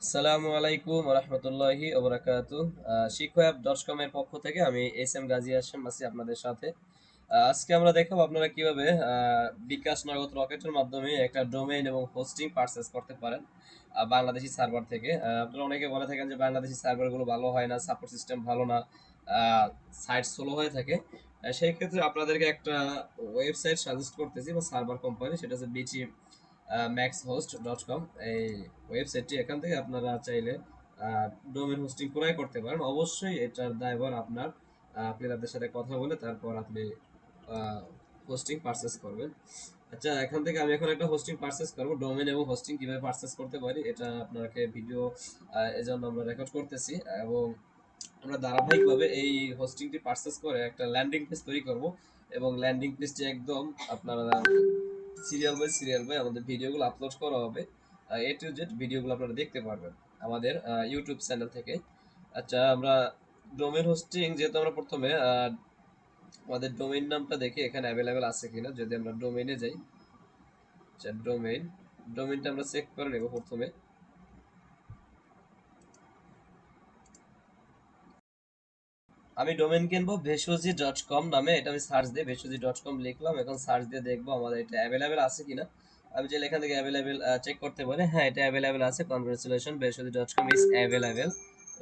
আসসালামু আলাইকুম রহমতুল্লাহি ওবরাকাতুহ। শিক্ষাঅ্যাপ.com এর পক্ষ থেকে আমি এস এম গাজী হাশেম আছি আপনাদের সাথে। আজকে আমরা দেখাবো আপনারা কিভাবে বিকাশ নগদ রকেটের মাধ্যমে একটা ডোমেইন এবং হোস্টিং পারচেজ করতে পারেন বাংলাদেশি সার্ভার থেকে। আপনারা অনেকে বলে থাকেন যে বাংলাদেশি সার্ভারগুলো ভালো হয় না, সাপোর্ট সিস্টেম ভালো না, সাইট স্লো হয়ে থাকে। সেই ক্ষেত্রে আপনাদেরকে একটা ওয়েবসাইট সাজেস্ট করতেছি বা সার্ভার কোম্পানি, সেটা হচ্ছে বিটি maxhost.com। এই ওয়েবসাইটটি, এখান থেকে আপনারা চাইলে ডোমেন হোস্টিং ক্রয় করতে পারেন। অবশ্যই এটার দায়ভার আপনার। আপনি তাদের সাথে কথা বলে তারপর আপনি হোস্টিং পারচেস করবেন। আচ্ছা, এখান থেকে আমি এখন একটা হোস্টিং পারচেস করব। ডোমেন এবং হোস্টিং কিভাবে পারচেস করতে পারি এটা আপনাকে ভিডিও এজন্য আমরা রেকর্ড করতেছি, এবং আমরা ধারাবাহিকভাবে এই হোস্টিংটি পারচেস করে একটা ল্যান্ডিং পেজ তৈরি করব, এবং ল্যান্ডিং পেজটি একদম আপনারা সিরিয়াল বাই আমাদের ভিডিওগুলো আপলোড করা হবে। এ টু জেড ভিডিওগুলো আপনারা দেখতে পারবেন আমাদের ইউটিউব চ্যানেল থেকে। আচ্ছা, আমরা ডোমেন হোস্টিং যেহেতু আমরা প্রথমে আমাদের ডোমেইন নামটা দেখি এখানে অ্যাভেলেবেল আছে কিনা। যদি আমরা ডোমেইনে যাই, আচ্ছা ডোমেইনটা আমরা চেক করে নেব প্রথমে। আমি ডোমেন কিনবো ভেষজি.com নামে, এটা আমি সার্চ দিয়ে ভেষজি.com লিখলাম, এখন সার্চ দিয়ে দেখবো আমাদের এটা অ্যাভেলেবেল আছে কিনা। আমি চাইলে এখান থেকে অ্যাভেলেবেল চেক করতে পারি। হ্যাঁ, এটা অ্যাভেলেবেল আছে। কনগ্রাচুলেশন, ভেষজি.com ইজ অ্যাভেলেবেল।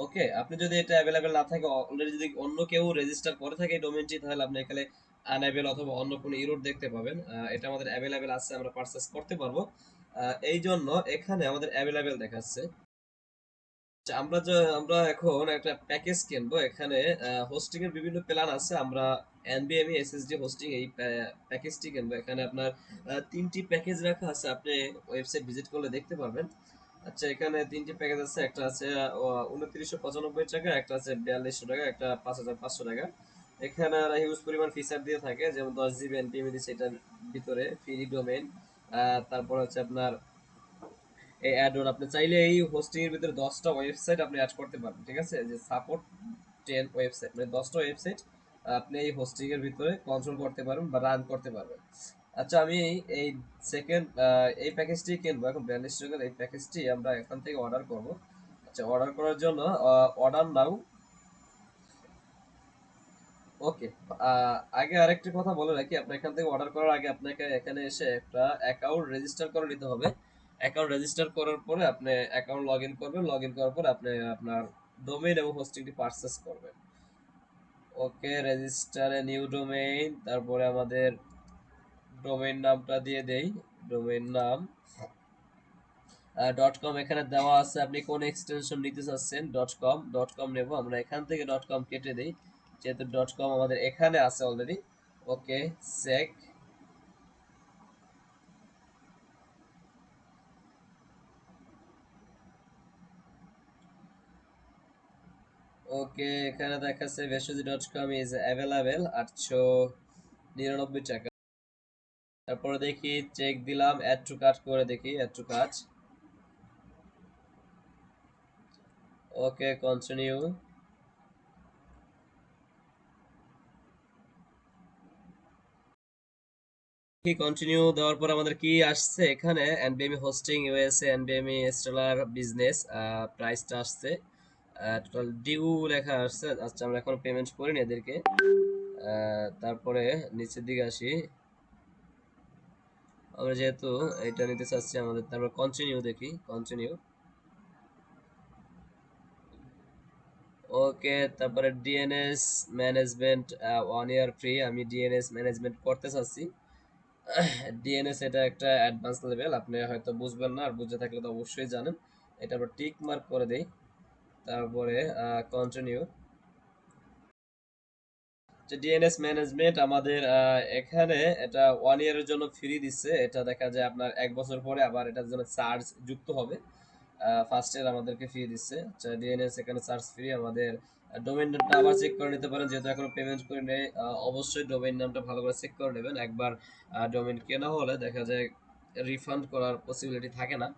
ওকে, আপনি যদি এটা অ্যাভেলেবেল না থাকে, অলরেডি যদি অন্য কেউ রেজিস্টার করে থাকে এই ডোমেনটি, তাহলে আপনি এখানে আনঅ্যাভেল অথবা অন্য কোনো ইরোর দেখতে পাবেন। এটা আমাদের অ্যাভেলেবেল আছে, আমরা পারচেস করতে পারবো। এই জন্য এখানে আমাদের অ্যাভেলেবেল দেখাচ্ছে। আচ্ছা, আমরা এখন একটা প্যাকেজ কিনবো। এখানে হোস্টিং এর বিভিন্ন প্ল্যান আছে। আমরা এনবিএমই এসএসডি হোস্টিং এই প্যাকেজটি কিনবো। এখানে আপনার তিনটি প্যাকেজ রাখা আছে, আপনি ওয়েবসাইট ভিজিট করলে দেখতে পারবেন। আচ্ছা, এখানে তিনটি প্যাকেজ আছে। একটা আছে 2995 টাকা, একটা আছে 4200 টাকা, একটা 5500 টাকা। এখানে হিউজ পরিমাণ ফিচার দিয়ে থাকে, যেমন 10 জিবি এনপিএম দিচ্ছে এটার ভিতরে, ফ্রি ডোমেইন। তারপর হচ্ছে আপনার এই অ্যাড অন, আপনি চাইলে এই হোস্টিং এর ভিতরে 10টা ওয়েবসাইট আপনি অ্যাড করতে পারবেন। ঠিক আছে, যে সাপোর্ট 10 ওয়েবসাইট, মানে 10টা ওয়েবসাইট আপনি এই হোস্টিং এর ভিতরে কন্ট্রোল করতে পারবেন বা রান করতে পারবেন। আচ্ছা, আমি এই সেকেন্ড এই প্যাকেজটি কিনবো। এখন 42 টাকার এই প্যাকেজটি আমরা এখান থেকে অর্ডার করব। আচ্ছা, অর্ডার করার জন্য অর্ডার নাও। ওকে, আগে আরেকটি কথা বলে রাখি, আপনি এখান থেকে অর্ডার করার আগে আপনাকে এখানে এসে একটা অ্যাকাউন্ট রেজিস্টার করে নিতে হবে। অ্যাকাউন্ট রেজিস্টার করার পরে আপনি অ্যাকাউন্ট লগ ইন করবেন। লগ ইন করার পরে আপনি আপনার ডোমেইন এবং হোস্টিংটি পারচেস করবেন। ওকে, রেজিস্টারে নিউ ডোমেইন, তারপরে আমাদের ডোমেইন নামটা দিয়ে দেই। ডোমেইন নাম .com এখানে দেওয়া আছে। আপনি কোন এক্সটেনশন নিতে চাচ্ছেন? .com নেব আমরা। এখান থেকে .com কেটে দেই, যেহেতু .com আমাদের এখানে আছে অলরেডি। ওকে, চেক। ওকে, এখানে দেখাচ্ছে ভেষজি.com ইজ অ্যাভেলেবেল 899 টাকা। তারপরে দেখি, চেক দিলাম, অ্যাড টু কার্ট করে দেখি, add to cart. Okay, continue. কি কন্টিনিউ দেওয়ার পর আমাদের কি আসছে এখানে? NBME hosting USA, NBME stellar business, প্রাইসটা আসছে, টোটাল ডিউ লেখা আসছে। আচ্ছা, আমরা এখন পেমেন্ট করিনি এদেরকে। তারপরে নিচের দিকে আসি, আমরা যেহেতু এটা নিতে চাচ্ছি আমাদের, তারপর কন্টিনিউ দেখি, কন্টিনিউ। ওকে, তারপরে ডিএনএস ম্যানেজমেন্ট 1 ইয়ার ফ্রি, আমি ডিএনএস ম্যানেজমেন্ট করতে চাচ্ছি। ডিএনএস এটা একটা অ্যাডভান্স লেভেল, আপনি হয়তো বুঝবেন না, আর বুঝে থাকলে তো অবশ্যই জানেন। এটা আমরা টিক মার্ক করে দেই, তারপরে কন্টিনিউ। যে ডিএনএস ম্যানেজমেন্ট আমাদের এখানে এটা 1 ইয়ারের জন্য ফ্রি দিচ্ছে। এটা দেখা যায় আপনার 1 বছর পরে আবার এটার জন্য চার্জ যুক্ত হবে। ফার্স্ট ইয়ার আমাদেরকে ফ্রি দিচ্ছে। আচ্ছা, ডিএনএস এখানে চার্জ ফ্রি। আমাদের ডোমেইন নামটা আবার চেক করে নিতে পারেন, যেহেতু এখনো পেমেন্ট করে নেই। অবশ্যই ডোমেইন নামটা ভালো করে চেক করে নেবেন। একবার ডোমেইন কেনা হলে দেখা যায় রিফান্ড করার পসিবিলিটি থাকে না।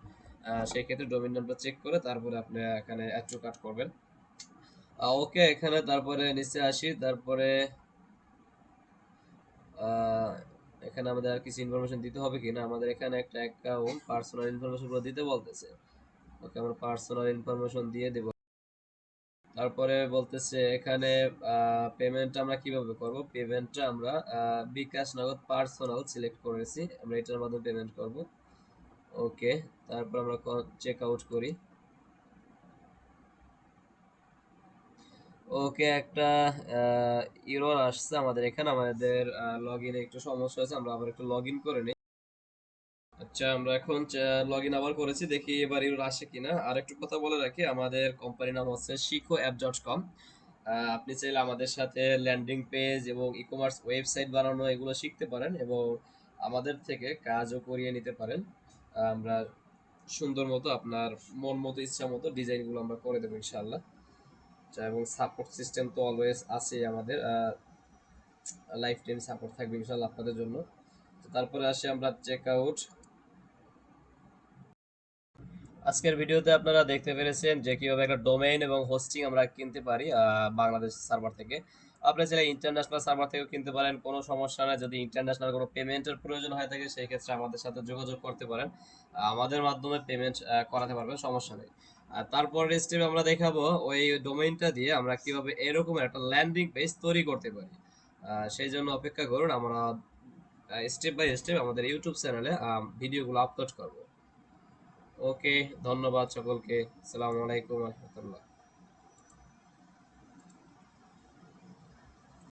সেই ক্ষেত্রে ডোমেইন নামটা চেক করে তারপরে আপনি এখানে অ্যাড টু কার্ট করবেন। ওকে, এখানে তারপরে নিচে আসি, তারপরে আহ, এখানে আমাদের আর কিছু ইনফরমেশন দিতে হবে কিনা। আমাদের এখানে একটা অ্যাকাউন্ট পার্সোনাল ইনফরমেশন গুলো দিতে বলতেছে। ওকে, আমরা পার্সোনাল ইনফরমেশন দিয়ে দেব। তারপরে বলতেছে এখানে পেমেন্ট আমরা কিভাবে করব। পেমেন্টটা আমরা বিকাশ নগদ পার্সোনাল সিলেক্ট করেছি, আমরা এটার মাধ্যমে পেমেন্ট করব। ওকে, তারপর আমরা চেক আউট করি। ওকে, একটা এরর আসছে আমাদের এখানে, আমাদের লগইনে একটু সমস্যা হয়েছে, আমরা আবার একটু লগইন করে নিই। আচ্ছা, আমরা এখন লগইন আবার করেছি, দেখি এবার এরর আসে কিনা। আর একটু কথা বলে রাখি, আমাদের কোম্পানির নাম হচ্ছে শিখোঅ্যাপ.কম। আপনি চাইলে আমাদের সাথে ল্যান্ডিং পেজ এবং ই কমার্স ওয়েবসাইট বানানো এগুলো শিখতে পারেন এবং আমাদের থেকে কাজও করিয়ে নিতে পারেন। আমরা সুন্দর মতো আপনার মন মতো ইচ্ছা মতো ডিজাইনগুলো আমরা করে দেবো ইনশাআল্লাহ। এবং সাপোর্ট সিস্টেম তো অলওয়েজ আছে আমাদের, লাইফ টাইম সাপোর্ট থাকবে ইনশাআল্লাহ আপনাদের জন্য। তারপরে আসি আমরা চেক আউট। আজকের ভিডিওতে আপনারা দেখতে পেরেছেন যে কিভাবে একটা ডোমেইন এবং হোস্টিং আমরা কিনতে পারি বাংলাদেশ সার্ভার থেকে। আপনি চাইলে ইন্টারন্যাশনাল সার্ভার থেকেও কিনতে পারেন, কোনো সমস্যা নাই। যদি ইন্টারন্যাশনাল কোনো পেমেন্টের প্রয়োজন হয়ে থাকে সেই ক্ষেত্রে আমাদের সাথে যোগাযোগ করতে পারেন, আমাদের মাধ্যমে পেমেন্ট করাতে পারবেন, সমস্যা নেই। আর তারপরের স্টেপ আমরা দেখাবো ওই ডোমেইনটা দিয়ে আমরা কিভাবে এরকম একটা ল্যান্ডিং পেজ তৈরি করতে পারি। সেই জন্য অপেক্ষা করুন, আমরা স্টেপ বাই স্টেপ আমাদের ইউটিউব চ্যানেলে ভিডিওগুলো আপলোড করব। ওকে, ধন্যবাদ সকলকে। আসসালামু আলাইকুম রহমতুল্লাহ।